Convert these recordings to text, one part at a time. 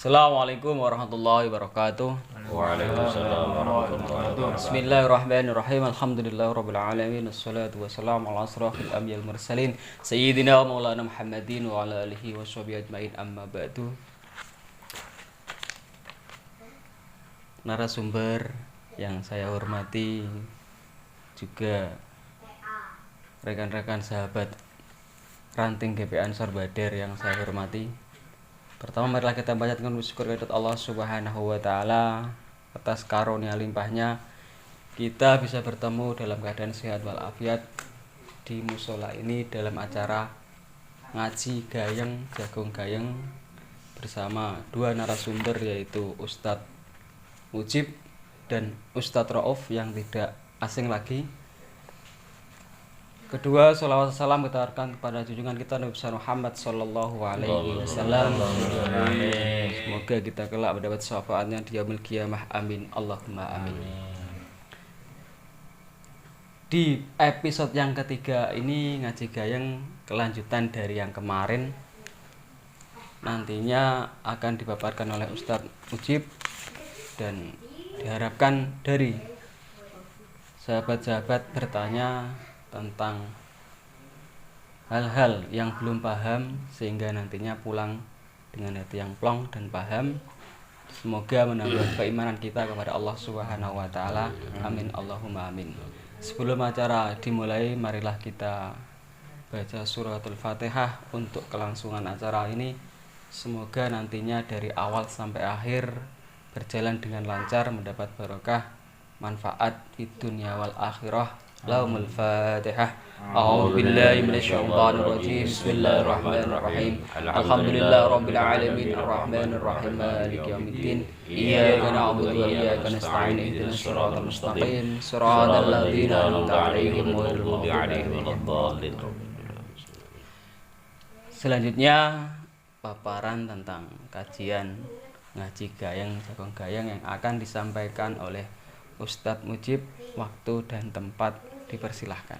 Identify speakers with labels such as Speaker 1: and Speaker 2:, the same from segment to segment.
Speaker 1: Assalamualaikum warahmatullahi wabarakatuh.
Speaker 2: Waalaikumsalam warahmatullahi wabarakatuh.
Speaker 1: Bismillahirrahmanirrahim. Alhamdulillahirabbil alamin. Wassalatu wassalamu ala asrofil anbiya'il mursalin sayyidina wa maulana Muhammadin wa ala alihi washabihi ajmain, amma ba'du. Narasumber yang saya hormati, juga rekan-rekan sahabat ranting GP Ansor Badar yang saya hormati. Pertama, marilah kita panjatkan syukur kehadirat Allah Subhanahu wa taala atas karunia limpahnya kita bisa bertemu dalam keadaan sehat walafiat di musola ini dalam acara ngaji gayeng jagung gayeng bersama dua narasumber, yaitu Ustadz Mujib dan Ustadz Rauf yang tidak asing lagi. Kedua, sholawat salam kita aturkan kepada junjungan kita Nabi besar Muhammad sallallahu alaihi wasallam. Semoga kita kelak mendapat syafaatnya di yaumil qiyamah. Amin Allahumma amin. Di episode yang ketiga ini ngaji gayeng kelanjutan dari yang kemarin, nantinya akan dipaparkan oleh Ustadz Mujib dan diharapkan dari sahabat-sahabat bertanya tentang hal-hal yang belum paham sehingga nantinya pulang dengan hati yang plong dan paham. Semoga menambah keimanan kita kepada Allah Subhanahu wa taala. Amin Allahumma amin. Sebelum acara dimulai, marilah kita baca suratul Fatihah untuk kelangsungan acara ini. Semoga nantinya dari awal sampai akhir berjalan dengan lancar, mendapat barokah, manfaat di dunia wal akhirah. Lahumul Fatihah. A'udzu billahi minasyaitonir rajim. Bismillahirrahmanirrahim. Alhamdulillahirabbil alamin arrahmanir rahim maliki yaumiddin. Iyyaka na'budu wa iyyaka nasta'in ihdinas siratal mustaqim siratal ladzina an'amta 'alaihim ghairil maghdubi 'alaihim waladdallin. Selanjutnya paparan tentang kajian ngaji gayeng jagung gayeng yang akan disampaikan oleh Ustadz Mujib. Waktu dan tempat dipersilahkan.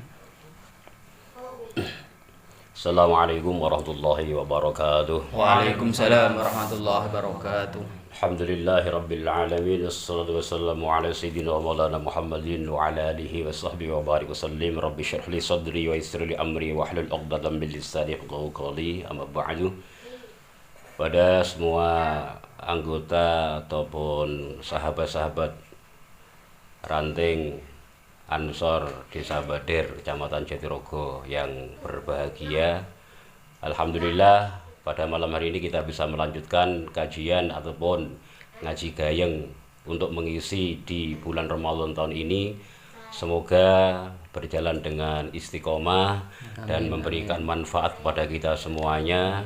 Speaker 2: Assalamualaikum warahmatullahi wabarakatuh.
Speaker 1: Waalaikumsalam warahmatullahi wabarakatuh.
Speaker 2: Alhamdulillahi rabbil alamin. Assalatu wassalamu ala sayyidina wa maulana Muhammadin wa ala alihi wa sahbihi wa barik wa sallim. Rabbi syrah li sadri wa yassir li amri wa hlul 'uqdatam min lisani yafqahu qawli. Amma ba'du. Pada semua anggota ataupun sahabat-sahabat ranting Ansor Desa Badar, Kecamatan Jatirogo yang berbahagia, alhamdulillah pada malam hari ini kita bisa melanjutkan kajian ataupun ngaji gayeng untuk mengisi di bulan Ramadan tahun ini. Semoga berjalan dengan istiqomah dan memberikan manfaat kepada kita semuanya.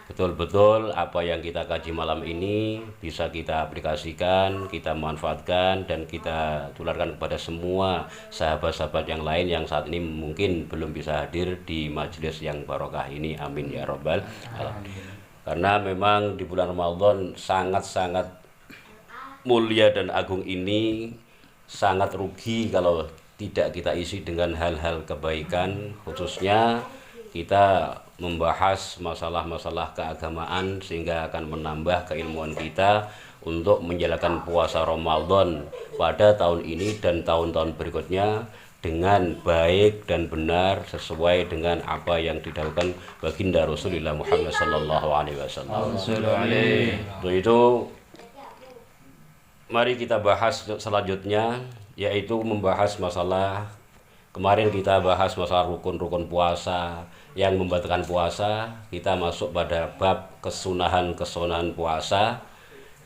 Speaker 2: Betul-betul apa yang kita kaji malam ini bisa kita aplikasikan, kita manfaatkan, dan kita tularkan kepada semua sahabat-sahabat yang lain yang saat ini mungkin belum bisa hadir di majelis yang barokah ini. Amin ya robbal alamin. Karena memang di bulan Ramadan sangat-sangat mulia dan agung ini, sangat rugi kalau tidak kita isi dengan hal-hal kebaikan, khususnya kita membahas masalah-masalah keagamaan sehingga akan menambah keilmuan kita untuk menjalankan puasa Ramadan pada tahun ini dan tahun-tahun berikutnya dengan baik dan benar sesuai dengan apa yang didahulukan baginda Rasulullah Muhammad sallallahu alaihi wasallam. Untuk itu mari kita bahas selanjutnya, yaitu membahas masalah, kemarin kita bahas masalah rukun-rukun puasa yang membatalkan puasa. Kita masuk pada bab kesunahan puasa.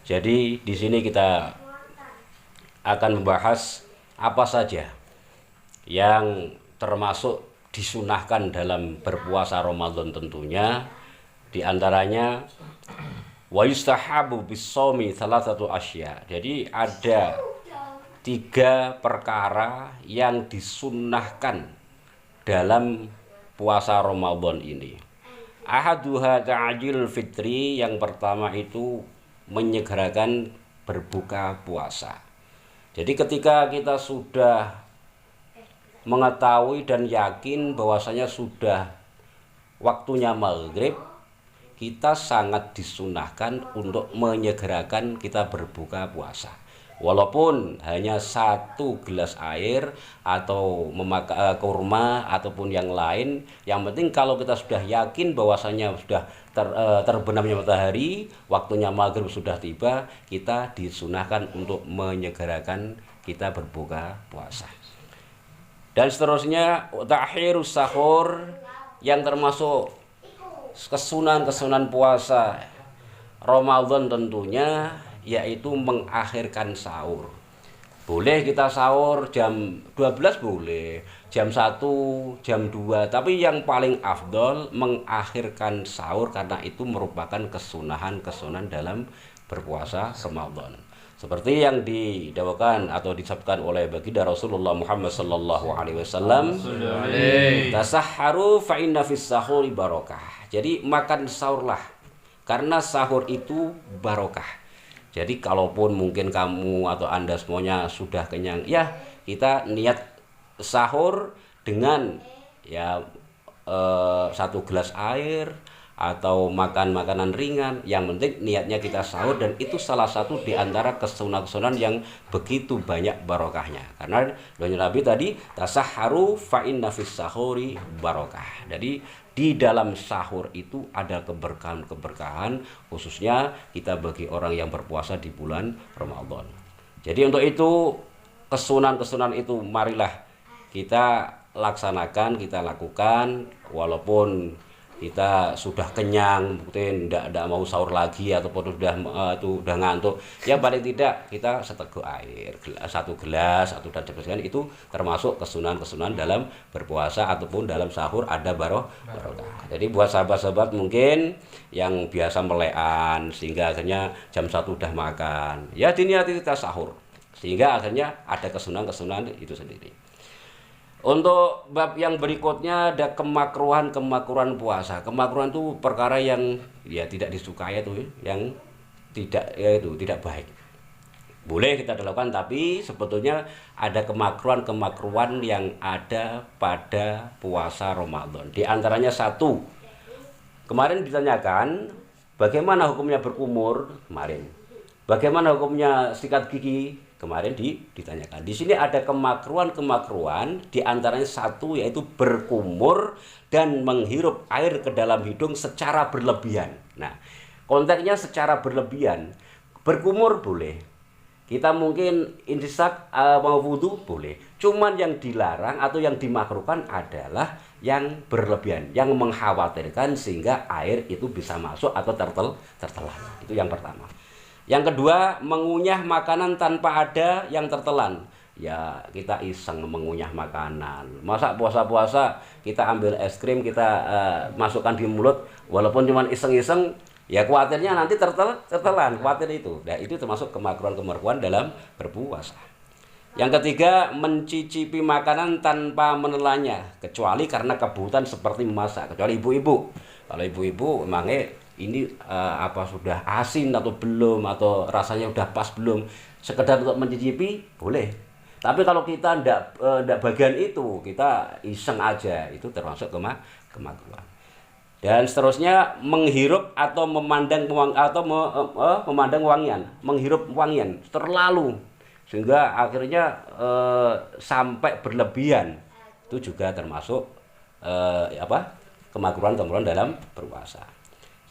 Speaker 2: Jadi di sini kita akan membahas apa saja yang termasuk disunahkan dalam berpuasa Ramadan tentunya. Di antaranya wa yustahabu bis-shaumi salasatu asya. Jadi ada 3 perkara yang disunahkan dalam puasa Ramadan ini. Ahaduha ta'jil fitri, yang pertama itu menyegerakan berbuka puasa. Jadi ketika kita sudah mengetahui dan yakin bahwasanya sudah waktunya maghrib, kita sangat disunahkan untuk menyegerakan kita berbuka puasa. Walaupun hanya 1 gelas air atau memakai kurma ataupun yang lain, yang penting kalau kita sudah yakin bahwasanya sudah terbenamnya matahari, waktunya maghrib sudah tiba, kita disunahkan untuk menyegerakan kita berbuka puasa. Dan seterusnya ta'khirus sahur, yang termasuk kesunahan puasa Ramadan tentunya, yaitu mengakhirkan sahur. Boleh kita sahur jam 12 boleh, jam 1, jam 2, tapi yang paling afdol mengakhirkan sahur karena itu merupakan kesunahan dalam berpuasa Ramadan. Seperti yang didakwakan atau disabdakan oleh baginda Rasulullah Muhammad sallallahu alaihi wasallam, tasahharu fa inna fis sahuri barokah. Jadi makan sahurlah karena sahur itu barokah. Jadi kalaupun mungkin kamu atau Anda semuanya sudah kenyang, ya kita niat sahur dengan ya 1 gelas air atau makan makanan ringan. Yang penting niatnya kita sahur, dan itu salah satu di antara kesunahan yang begitu banyak barokahnya. Karena doanya Nabi tadi, tasahharu fa inna fis sahuri barokah. Jadi di dalam sahur itu ada keberkahan, khususnya kita bagi orang yang berpuasa di bulan Ramadan. Jadi untuk itu kesunahan itu marilah kita laksanakan, kita lakukan, walaupun kita sudah kenyang, mungkin tidak mau sahur lagi ataupun sudah ngantuk, ya paling tidak kita seteguk air, 1 gelas atau dan sebagainya, itu termasuk kesunahan dalam berpuasa ataupun dalam sahur ada barokah. Jadi buat sahabat-sahabat mungkin yang biasa melekan sehingga akhirnya jam 1 udah makan, ya diniati kita sahur sehingga akhirnya ada kesunahan itu sendiri. Untuk bab yang berikutnya ada kemakruhan puasa. Kemakruhan itu perkara yang ya tidak disukai, itu yang tidak baik. Boleh kita lakukan, tapi sebetulnya ada kemakruhan yang ada pada puasa Ramadan. Di antaranya 1. Kemarin ditanyakan bagaimana hukumnya berkumur kemarin. Bagaimana hukumnya sikat gigi? Kemarin ditanyakan. Di sini ada kemakruhan di antaranya 1, yaitu berkumur dan menghirup air ke dalam hidung secara berlebihan. Nah, konteksnya secara berlebihan. Berkumur boleh. Kita mungkin intisak mau wudu boleh. Cuman yang dilarang atau yang dimakruhkan adalah yang berlebihan, yang mengkhawatirkan sehingga air itu bisa masuk atau tertelan. Itu yang pertama. Yang kedua, mengunyah makanan tanpa ada yang tertelan. Ya kita iseng mengunyah makanan. Masa puasa-puasa kita ambil es krim, kita masukkan di mulut, walaupun cuma iseng-iseng, ya khawatirnya nanti tertelan, khawatir itu. Nah, itu termasuk kemakruhan dalam berpuasa. Yang ketiga, mencicipi makanan tanpa menelannya, kecuali karena kebutuhan seperti memasak. Kecuali ibu-ibu. Kalau ibu-ibu emangnya ini sudah asin atau belum, atau rasanya udah pas belum, sekedar untuk mencicipi boleh. Tapi kalau kita ndak bagian itu, kita iseng aja, itu termasuk kemakruhan. Dan seterusnya menghirup atau memandang memandang wangian, menghirup wangian terlalu sehingga akhirnya sampai berlebihan, itu juga termasuk kemakruhan dalam berpuasa.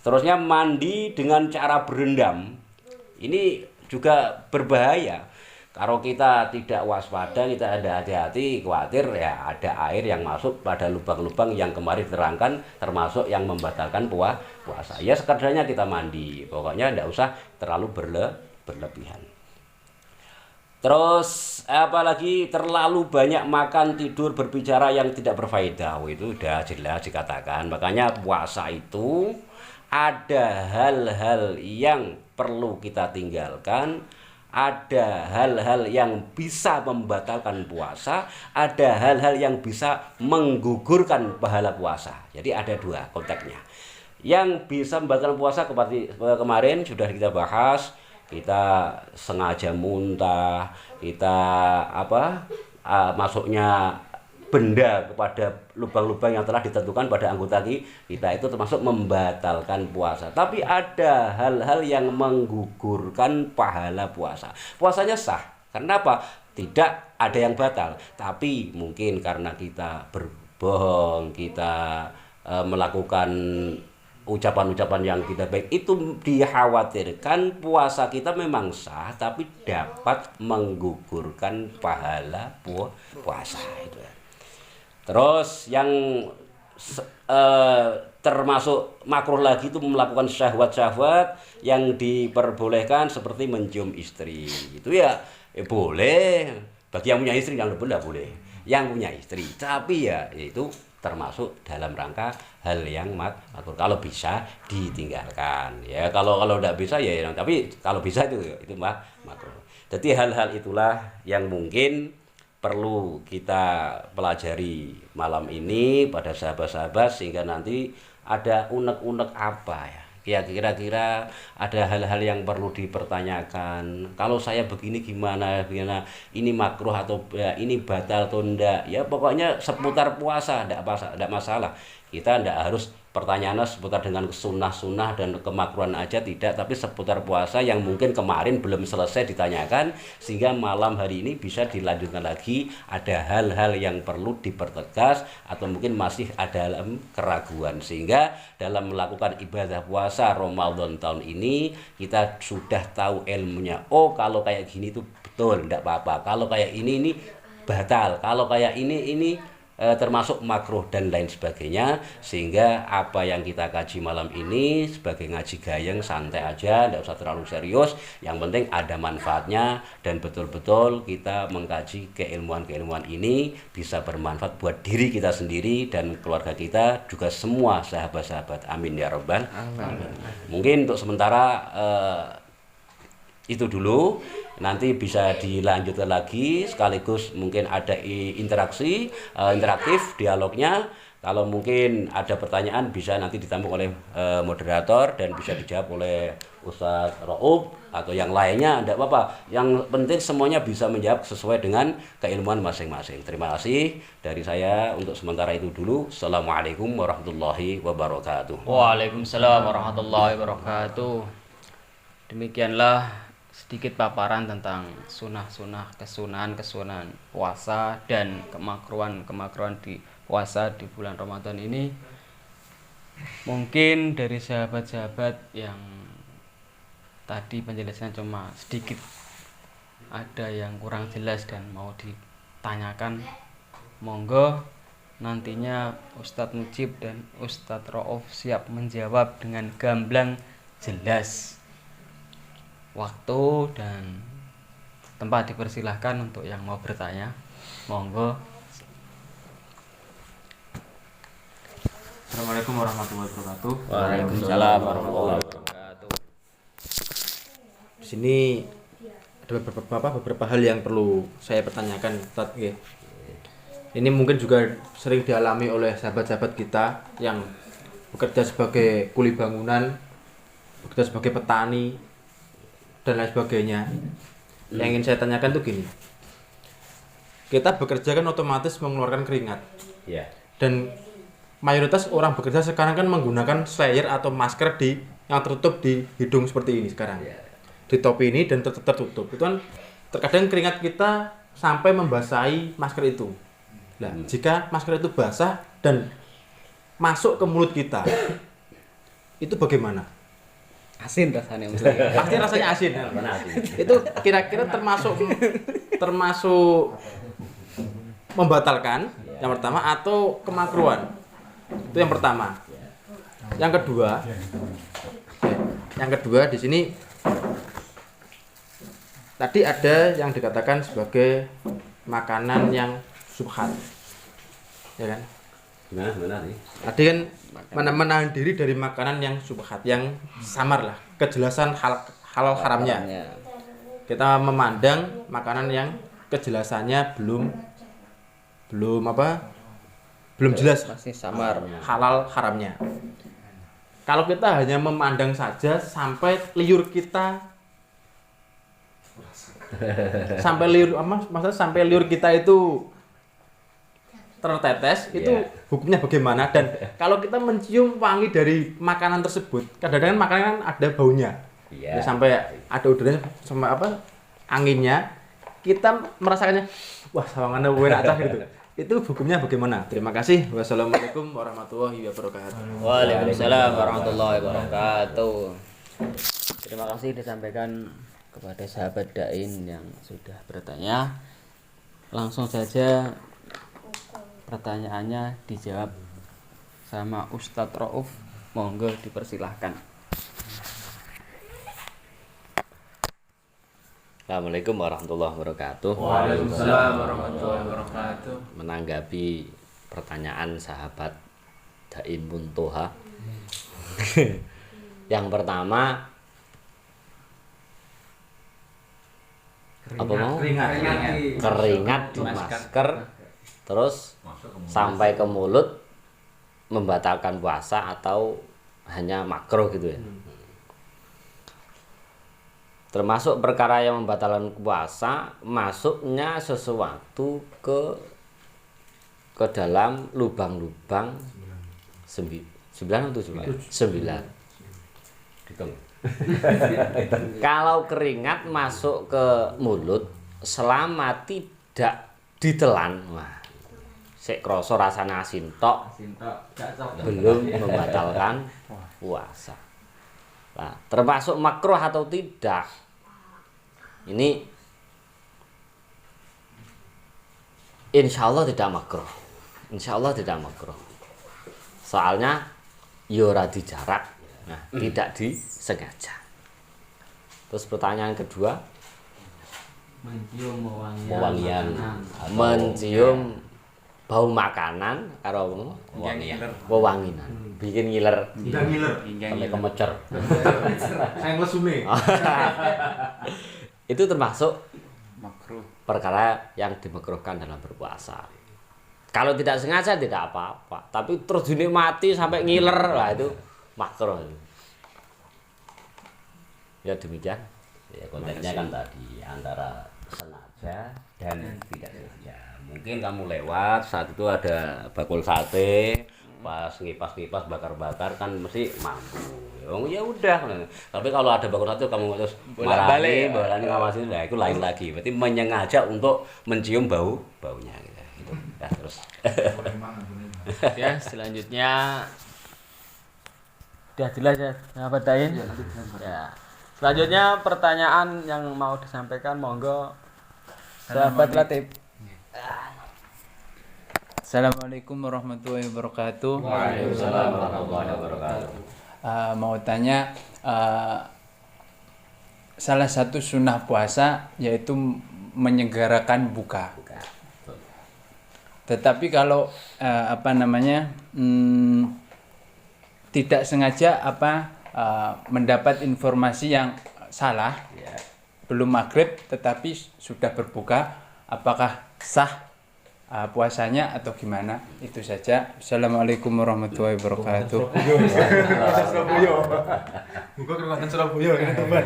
Speaker 2: Seterusnya mandi dengan cara berendam, ini juga berbahaya. Kalau kita tidak waspada, kita ada hati-hati, khawatir ya ada air yang masuk pada lubang-lubang yang kemarin diterangkan, termasuk yang membatalkan puasa. Ya sekadarnya kita mandi, pokoknya tidak usah terlalu berlebihan. Terus apalagi terlalu banyak makan, tidur, berbicara yang tidak berfaedah, itu sudah jelas dikatakan. Makanya puasa itu ada hal-hal yang perlu kita tinggalkan, ada hal-hal yang bisa membatalkan puasa, ada hal-hal yang bisa menggugurkan pahala puasa. Jadi ada 2 konteksnya. Yang bisa membatalkan puasa kemarin sudah kita bahas, kita sengaja muntah, kita masuknya benda kepada lubang-lubang yang telah ditentukan pada anggota kita itu termasuk membatalkan puasa. Tapi ada hal-hal yang menggugurkan pahala puasa. Puasanya sah. Karena apa? Tidak ada yang batal. Tapi mungkin karena kita berbohong, kita melakukan ucapan-ucapan yang tidak baik, itu dikhawatirkan puasa kita memang sah tapi dapat menggugurkan pahala puasa itu. Terus yang termasuk makruh lagi itu melakukan syahwat-syahwat yang diperbolehkan seperti mencium istri. Itu ya boleh bagi yang punya istri, yang tidak boleh yang punya istri. Tapi ya itu termasuk dalam rangka hal yang makruh, kalau bisa ditinggalkan ya. Kalau tidak bisa ya, tapi kalau bisa itu makruh. Jadi hal-hal itulah yang mungkin perlu kita pelajari malam ini pada sahabat-sahabat, sehingga nanti ada unek-unek apa ya, kira-kira ada hal-hal yang perlu dipertanyakan. Kalau saya begini gimana, ini makruh atau ya, ini batal atau enggak ya, pokoknya seputar puasa enggak masalah. Kita enggak harus pertanyaannya seputar dengan sunnah-sunnah dan kemakruhan aja, tidak, tapi seputar puasa yang mungkin kemarin belum selesai ditanyakan, sehingga malam hari ini bisa dilanjutkan lagi. Ada hal-hal yang perlu dipertegas atau mungkin masih ada dalam keraguan, sehingga dalam melakukan ibadah puasa Ramadan tahun ini kita sudah tahu ilmunya. Oh, kalau kayak gini itu betul, enggak apa-apa. Kalau kayak ini batal. Kalau kayak ini termasuk makruh dan lain sebagainya. Sehingga apa yang kita kaji malam ini sebagai ngaji gayeng, santai aja, tidak usah terlalu serius. Yang penting ada manfaatnya, dan betul-betul kita mengkaji keilmuan-keilmuan ini bisa bermanfaat buat diri kita sendiri dan keluarga kita, juga semua sahabat-sahabat. Amin ya rabbal alamin. Mungkin untuk sementara itu dulu. Nanti bisa dilanjutkan lagi, sekaligus mungkin ada interaktif dialognya. Kalau mungkin ada pertanyaan bisa nanti ditampung oleh moderator dan bisa dijawab oleh Ustadz Raub atau yang lainnya, tidak apa-apa. Yang penting semuanya bisa menjawab sesuai dengan keilmuan masing-masing. Terima kasih dari saya untuk sementara itu dulu. Assalamualaikum warahmatullahi wabarakatuh.
Speaker 1: Waalaikumsalam warahmatullahi wabarakatuh. Demikianlah sedikit paparan tentang sunah-sunah, kesunahan puasa dan kemakruhan di puasa di bulan Ramadan ini. Mungkin dari sahabat-sahabat yang tadi penjelasannya cuma sedikit ada yang kurang jelas dan mau ditanyakan, monggo nantinya Ustadz Mujib dan Ustadz Rauf siap menjawab dengan gamblang, jelas. Waktu dan tempat dipersilahkan untuk yang mau bertanya, monggo.
Speaker 3: Assalamualaikum warahmatullahi wabarakatuh.
Speaker 1: Waalaikumsalam warahmatullahi wabarakatuh.
Speaker 3: Di sini ada beberapa hal yang perlu saya pertanyakan, Ustaz. Ini mungkin juga sering dialami oleh sahabat-sahabat kita yang bekerja sebagai kuli bangunan, bekerja sebagai petani dan lain sebagainya. Yang ingin saya tanyakan tuh gini, kita bekerja kan otomatis mengeluarkan keringat, dan mayoritas orang bekerja sekarang kan menggunakan slayer atau masker yang tertutup di hidung seperti ini sekarang, di topi ini dan tertutup. Itu kan terkadang keringat kita sampai membasahi masker itu. Nah, jika masker itu basah dan masuk ke mulut kita, itu bagaimana?
Speaker 1: Asin rasanya.
Speaker 3: Pasti rasanya asin. Itu kira-kira termasuk membatalkan yang pertama atau kemakruhan? Itu yang pertama. Yang kedua di sini tadi ada yang dikatakan sebagai makanan yang subhat, ya kan?
Speaker 2: Benar nih.
Speaker 3: Tadi kan menahan diri dari makanan yang subhat, yang samar lah, kejelasan halal haramnya. Kita memandang makanan yang kejelasannya belum jelas,
Speaker 1: masih samar,
Speaker 3: halal haramnya. Kalau kita hanya memandang saja sampai liur kita sampai liur kita itu tertetes itu
Speaker 2: Iya.
Speaker 3: hukumnya bagaimana, dan kalau kita mencium wangi dari makanan tersebut, kadang-kadang makanan kan ada baunya.
Speaker 2: Iya.
Speaker 3: Ya, sampai ada udaranya sama anginnya, kita merasakannya wah sawangannya enak cah gitu. Itu hukumnya bagaimana? Terima kasih. Wassalamualaikum warahmatullahi wabarakatuh.
Speaker 1: Waalaikumsalam warahmatullahi wabarakatuh. Terima kasih disampaikan kepada sahabat Dain yang sudah bertanya. Langsung saja pertanyaannya dijawab sama Ustadz Rauf. Monggo dipersilahkan.
Speaker 2: Assalamualaikum warahmatullahi wabarakatuh.
Speaker 3: Waalaikumsalam warahmatullahi wabarakatuh.
Speaker 2: Menanggapi pertanyaan sahabat Daim Muntoha. Yang pertama, apa mau? Keringat di masker, terus sampai ke mulut membatalkan puasa atau hanya makruh gitu ya. Termasuk perkara yang membatalkan puasa, masuknya sesuatu ke dalam lubang-lubang 9 atau 9? 9. Kalau keringat masuk ke mulut selama tidak ditelan, wah, sik krasa rasane asin tok, belum membatalkan puasa. Nah, termasuk makruh atau tidak? Ini insya Allah tidak makruh. Insya Allah tidak makruh. Soalnya yora dijarak, nah, tidak disengaja. Terus pertanyaan kedua,
Speaker 1: Mencium
Speaker 2: wewangian, mencium bau makanan karo wewanginan, bikin ngiler, sampai kemecer.
Speaker 3: Saya ngesume.
Speaker 2: Itu termasuk
Speaker 4: makruh.
Speaker 2: perkara yang dimakruhkan dalam berpuasa. Kalau tidak sengaja tidak apa-apa, tapi terus dinikmati sampai ngiler, lah itu makruh. Ya demikian. Ya konteksnya kan tadi antara sengaja dan tidak sengaja. Mungkin kamu lewat saat itu ada bakul sate, pas ngipas-ngipas bakar-bakar kan mesti mampu. Ya udah. Tapi kalau ada bakul sate kamu terus
Speaker 1: Bolak-balik,
Speaker 2: bolani ngawasin, nah itu lain lagi. Berarti menyengaja untuk mencium baunya gitu. Ya, terus.
Speaker 1: Ya, selanjutnya udah jelas ya, sahabat Dain. Ya. Selanjutnya pertanyaan yang mau disampaikan monggo sahabat Latif.
Speaker 4: Assalamualaikum warahmatullahi wabarakatuh.
Speaker 2: Waalaikumsalam warahmatullahi wabarakatuh.
Speaker 4: Mau tanya, salah satu sunnah puasa yaitu menyegerakan buka. Tetapi kalau tidak sengaja mendapat informasi yang salah, belum maghrib tetapi sudah berbuka, apakah sah puasanya atau gimana? Itu saja. Assalamualaikum warahmatullahi wabarakatuh.
Speaker 3: Surabaya. Buka kekuatan Surabaya kan teman.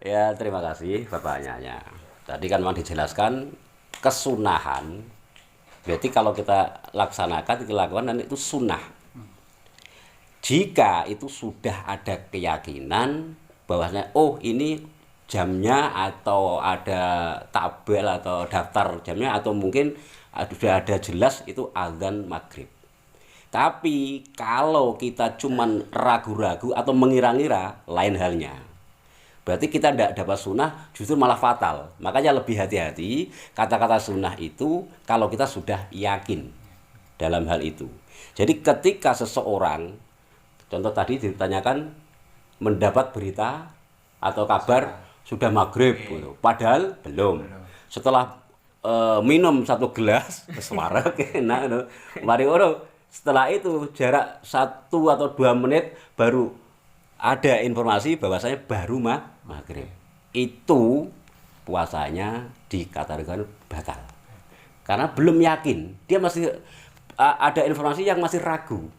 Speaker 2: Ya, terima kasih pertanyaannya. Tadi kan memang dijelaskan kesunahan. Berarti kalau kita laksanakan, kita lakukan dan itu sunnah. Jika itu sudah ada keyakinan bahwasanya oh ini jamnya atau ada tabel atau daftar jamnya atau mungkin sudah ada jelas itu azan maghrib. Tapi kalau kita cuman ragu-ragu atau mengira-ngira lain halnya. Berarti kita tidak dapat sunnah, justru malah fatal. Makanya lebih hati-hati kata-kata sunnah itu kalau kita sudah yakin dalam hal itu. Jadi ketika seseorang, contoh tadi ditanyakan mendapat berita atau kabar sudah maghrib, padahal belum. Setelah minum satu gelas, semarak enak, mari orang. Setelah itu jarak 1 atau 2 menit baru ada informasi bahwasanya baru maghrib. Itu puasanya dikatakan batal. Karena belum yakin, dia masih ada informasi yang masih ragu.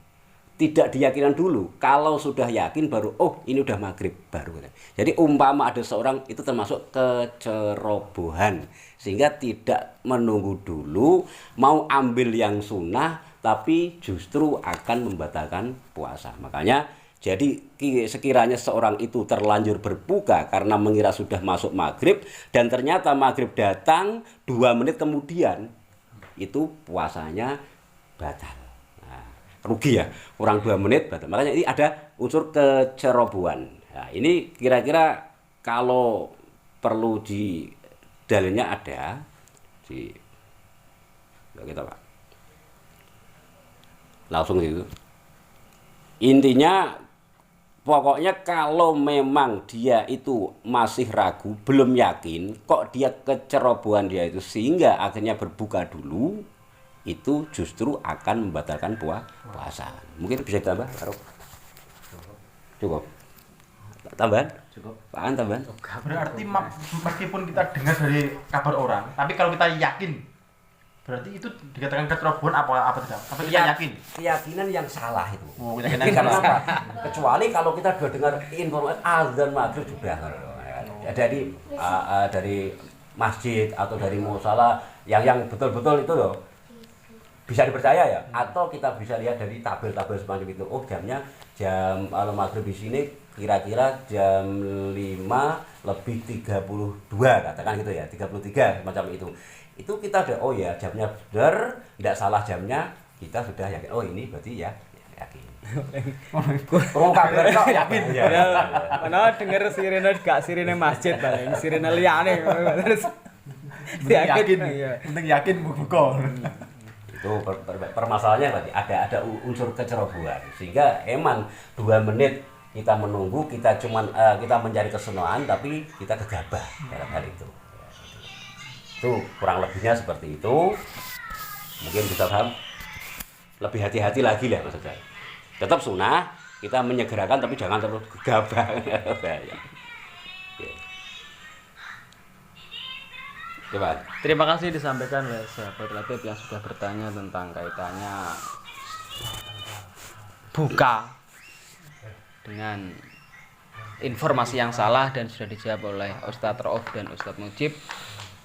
Speaker 2: tidak diyakinan dulu. Kalau sudah yakin baru oh ini udah maghrib baru. Jadi umpama ada seorang itu termasuk kecerobohan sehingga tidak menunggu dulu mau ambil yang sunnah tapi justru akan membatalkan puasa. Makanya jadi sekiranya seorang itu terlanjur berbuka karena mengira sudah masuk maghrib dan ternyata maghrib datang 2 menit kemudian, itu puasanya batal. Nah, rugi ya, kurang 2 menit batal. Makanya ini ada unsur kecerobohan. Nah, ini kira-kira kalau perlu di dalilnya ada di kita Pak. Langsung itu. Intinya pokoknya kalau memang dia itu masih ragu, belum yakin, kok dia kecerobohan dia itu sehingga akhirnya berbuka dulu, itu justru akan membatalkan puasa. Mungkin bisa ditambah, Taruh. Cukup. Tambahan?
Speaker 3: Cukup.
Speaker 2: Apaan tambahan?
Speaker 3: Berarti meskipun kita dengar dari kabar orang, tapi kalau kita yakin, berarti itu dikatakan kecerobohan apa tidak? Apa kita yakin?
Speaker 2: Keyakinan yang salah itu.
Speaker 3: Oh, keyakinan
Speaker 2: Ini
Speaker 3: yang
Speaker 2: karena
Speaker 3: salah.
Speaker 2: apa? Kecuali kalau kita sudah dengar informasi azan maghrib sudah dari masjid atau dari musala yang betul-betul itu loh bisa dipercaya ya. Atau kita bisa lihat dari tabel-tabel semacam itu. Oh jamnya jam kalau maghrib di sini kira-kira jam 5:32 katakan gitu ya, 33 macam itu. Itu kita udah oh ya jamnya benar, tidak salah jamnya, kita sudah yakin oh ini berarti ya yakin. Kurang kabar kok yakin ya.
Speaker 1: Mana denger sirene gak sirene masjid paling sirene liyane terus
Speaker 3: Penting yakin buka.
Speaker 2: Itu permasalahannya berarti ada unsur kecerobohan sehingga emang 2 menit kita menunggu kita cuman kita mencari kesenangan tapi kita gegabah dalam hal itu. Itu kurang lebihnya seperti itu. Mungkin bisa paham lebih hati-hati lagi lah maksud saya. Tetap sunnah kita menyegerakan tapi jangan terlalu gegabah. Bahaya. Coba.
Speaker 1: Terima kasih disampaikan oleh sahabat Latif yang sudah bertanya tentang kaitannya buka dengan informasi yang salah dan sudah dijawab oleh Ustadz Rauf dan Ustadz Mujib.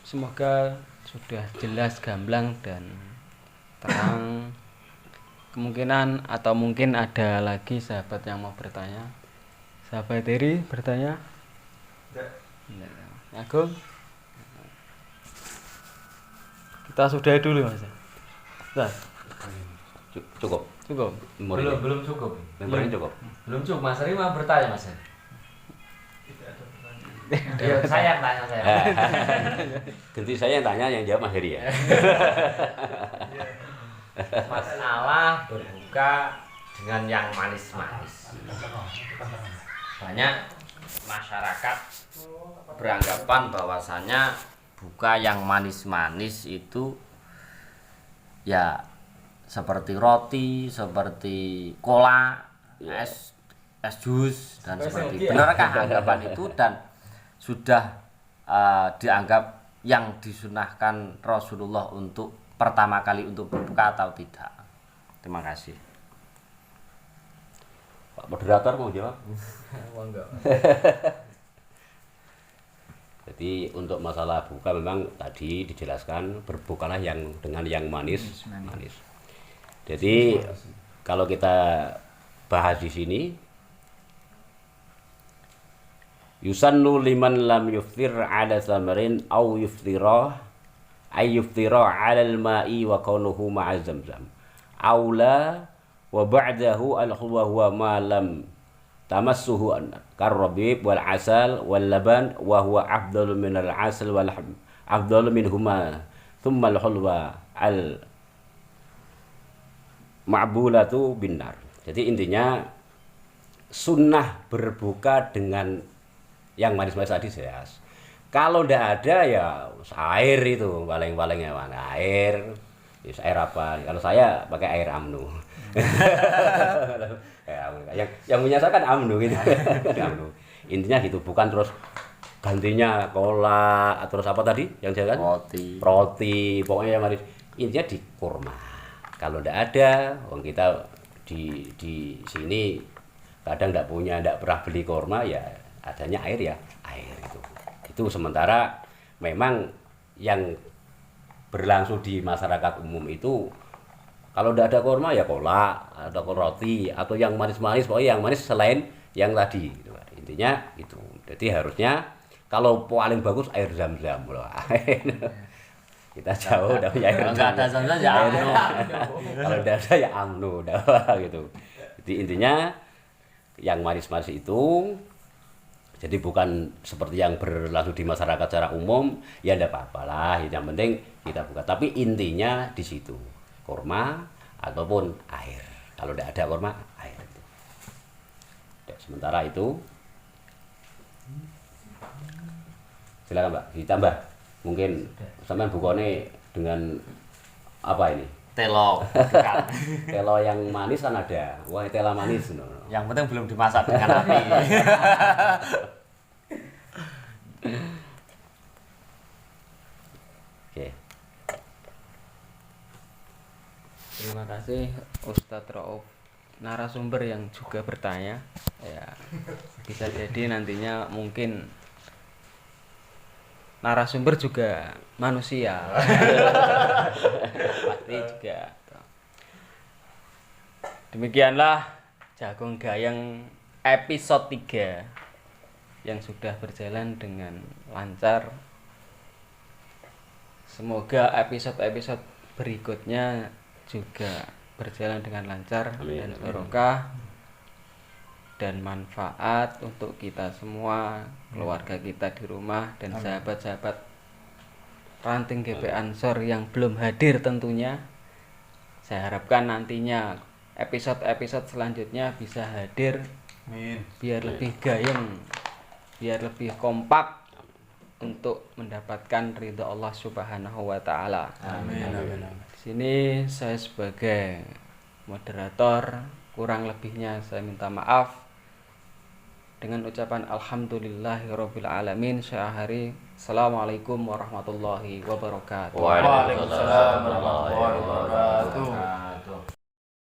Speaker 1: Semoga sudah jelas, gamblang dan terang. Kemungkinan atau mungkin ada lagi sahabat yang mau bertanya. Sahabat Heri bertanya? Tidak. Agung? Kita sudahi dulu Mas. Nah.
Speaker 2: Cukup.
Speaker 1: Cukup.
Speaker 5: Belum cukup.
Speaker 2: Membernya cukup.
Speaker 5: Belum cukup. Mas Eri mau bertanya Mas. Saya tanya saya.
Speaker 2: Ganti saya yang tanya, yang jawab Mas Heri ya.
Speaker 5: Masalah berbuka dengan yang manis-manis. Banyak masyarakat beranggapan bahwasanya buka yang manis-manis itu ya seperti roti, seperti cola, es jus dan seperti itu. Benarkah anggapan itu dan sudah dianggap yang disunahkan Rasulullah untuk pertama kali untuk berbuka atau tidak? Terima kasih.
Speaker 2: Pak moderator mau jawab? Jadi untuk masalah buka memang tadi dijelaskan berbukalah yang dengan yang manis. Jadi kalau kita bahas di sini yusannu liman lam yuftir ala samarin aw yuftira ay yuftira ala al-ma'i wa kaunuhu ma'a zamzam aula wa ba'dahu al-khulwa huwa ma lam tamassuhu karrabib wal asal wal laban wa huwa afdalu min al-asal wal afdalu minhuma thumma al-khulwa al ma'bulatu binar. Jadi intinya sunnah berbuka dengan yang manis-manis tadi jelas. Kalau ndak ada ya air itu paling-palingnya mana air. Yes, air apa? Kalau saya pakai air AMNO. yang punya saya kan AMNO gitu. AMNO. Intinya gitu, bukan terus gantinya cola terus apa tadi yang saya kan? Roti. Pokoknya yang manis. Intinya di kurma. Kalau ndak ada, kita di sini kadang tidak pernah beli kurma, ya adanya air ya air itu. Itu sementara memang yang berlangsung di masyarakat umum itu kalau tidak ada kurma ya kolak atau roti atau yang manis-manis, pokoknya yang manis selain yang tadi gitu. Intinya itu. Jadi harusnya kalau paling bagus air zam-zam loh. Kita jauh udah punya air
Speaker 5: Kalau nggak ada zam-zam ya AMNO.
Speaker 2: Kalau udah ada ya AMNO udah gitu. Jadi intinya yang manis-manis itu jadi bukan seperti yang berlangsung di masyarakat secara umum, ya tidak apa-apa lah, yang penting kita buka. Tapi intinya di situ, kurma ataupun air. Kalau tidak ada kurma, air. Sementara itu, silakan Mbak, ditambah. Mungkin sampean bukone dengan apa ini?
Speaker 5: Telo, bukan.
Speaker 2: Telo yang manis kan ada. Wah, tela manis. No.
Speaker 5: Yang penting belum dimasak dengan api.
Speaker 2: Oke.
Speaker 1: Terima kasih Ustadz Rauf, narasumber yang juga bertanya. Ya, bisa jadi nantinya mungkin narasumber juga manusia. Pasti juga. Demikianlah Jagung Gayeng episode 3 yang sudah berjalan dengan lancar. Semoga episode-episode berikutnya juga berjalan dengan lancar.
Speaker 2: Amin.
Speaker 1: Dan barokah dan manfaat untuk kita semua, keluarga kita di rumah, dan sahabat-sahabat ranting GP Ansor yang belum hadir tentunya. Saya harapkan nantinya episode-episode selanjutnya bisa hadir.
Speaker 3: Amin.
Speaker 1: Biar lebih gayeng, biar lebih kompak untuk mendapatkan ridha Allah Subhanahu wa taala.
Speaker 3: Amin.
Speaker 1: Di sini saya sebagai moderator, kurang lebihnya saya minta maaf. Dengan ucapan alhamdulillahirabbil alamin, saya akhiri. Assalamualaikum warahmatullahi wabarakatuh.
Speaker 2: Waalaikumsalam warahmatullahi